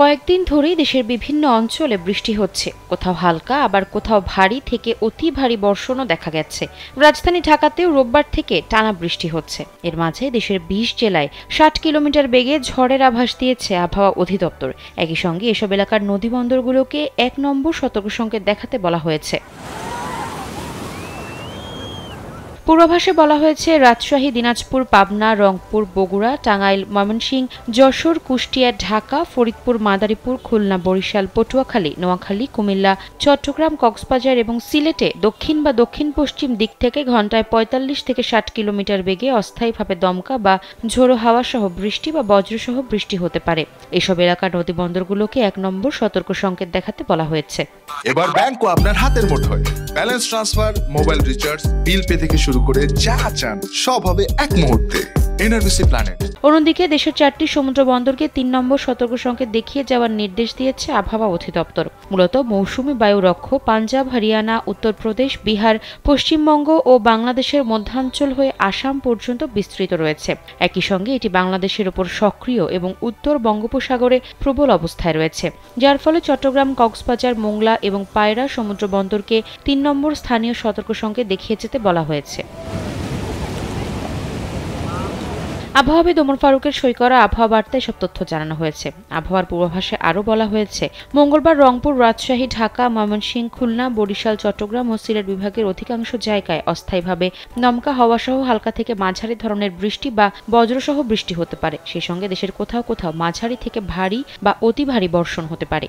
কয়েকদিন ধরেই দেশের বিভিন্ন অঞ্চলে বৃষ্টি হচ্ছে, কোথাও হালকা আবার কোথাও ভারী থেকে অতি ভারী বর্ষণও দেখা গেছে। রাজধানী ঢাকাতেও রোববার থেকে টানা বৃষ্টি হচ্ছে। এর মাঝে দেশের ২০ জেলায় ৬০ কিলোমিটার বেগে ঝড়ের আভাস দিয়েছে আবহাওয়া অধিদপ্তর। একই সঙ্গে এসব এলাকার নদীবন্দরগুলোকে ১ নম্বর সতর্ক সংকেত দেখাতে বলা হয়েছে। পূর্বাভাসে বলা হয়েছে, রাজশাহী, দিনাজপুর, পাবনা, রংপুর, বগুড়া, টাঙ্গাইল, ময়মনসিংহ, যশোর, কুষ্টিয়া, ঢাকা, ফরিদপুর, মাদারীপুর, খুলনা, বরিশাল, পটুয়াখালী, নোয়াখালী, কুমিল্লা, চট্টগ্রাম, কক্সবাজার এবং সিলেটে দক্ষিণ বা দক্ষিণ পশ্চিম দিক থেকে ঘণ্টায় ৪৫ থেকে ৬০ কিলোমিটার বেগে অস্থায়ীভাবে দমকা বা ঝোড়ো হাওয়া সহ বৃষ্টি বা বজ্রসহ বৃষ্টি হতে পারে। এসব এলাকার নদীবন্দরগুলোকে ১ নম্বর সতর্ক সংকেত দেখাতে বলা হয়েছে। এবার ব্যাংকও আপনার হাতের মুঠোয়। Balance transfer, mobile recharge, bill pay থেকে শুরু করে যা চান সব হবে এক মুহূর্তে। NRBC planet. অন্যদিকে দেশের ৪টি সমুদ্র বন্দরকে ৩ নম্বর সতর্ক সংকেত দেখিয়ে যাওয়ার নির্দেশ দিয়েছে আবহাওয়া অধিদপ্তর। মূলত মৌসুমী বায়ু রক্ষ পাঞ্জাব, হরিয়ানা, উত্তরপ্রদেশ, বিহার, পশ্চিমবঙ্গ ও বাংলাদেশের মধ্যাঞ্চল হয়ে আসাম পর্যন্ত বিস্তৃত রয়েছে। একই সঙ্গে এটি বাংলাদেশের ওপর সক্রিয় এবং উত্তর বঙ্গোপসাগরে প্রবল অবস্থায় রয়েছে, যার ফলে চট্টগ্রাম, কক্সবাজার, মোংলা এবং পায়রা সমুদ্র বন্দরকে ৩ নম্বর স্থানীয় সতর্ক সংকেত দেখিয়ে যেতে বলা হয়েছে। আবহাওয়াবিদ ওমর ফারুকের সই করা আবহাওয়া বার্তায় এসব তথ্য জানানো হয়েছে। আবহাওয়ার পূর্বাভাসে আরও বলা হয়েছে, মঙ্গলবার রংপুর, রাজশাহী, ঢাকা, ময়মনসিংহ, খুলনা, বরিশাল, চট্টগ্রাম ও সিলেট বিভাগের অধিকাংশ জায়গায় অস্থায়ীভাবে দমকা হাওয়াসহ হালকা থেকে মাঝারি ধরনের বৃষ্টি বা বজ্রসহ বৃষ্টি হতে পারে। সেই সঙ্গে দেশের কোথাও কোথাও মাঝারি থেকে ভারী বা অতি ভারী বর্ষণ হতে পারে।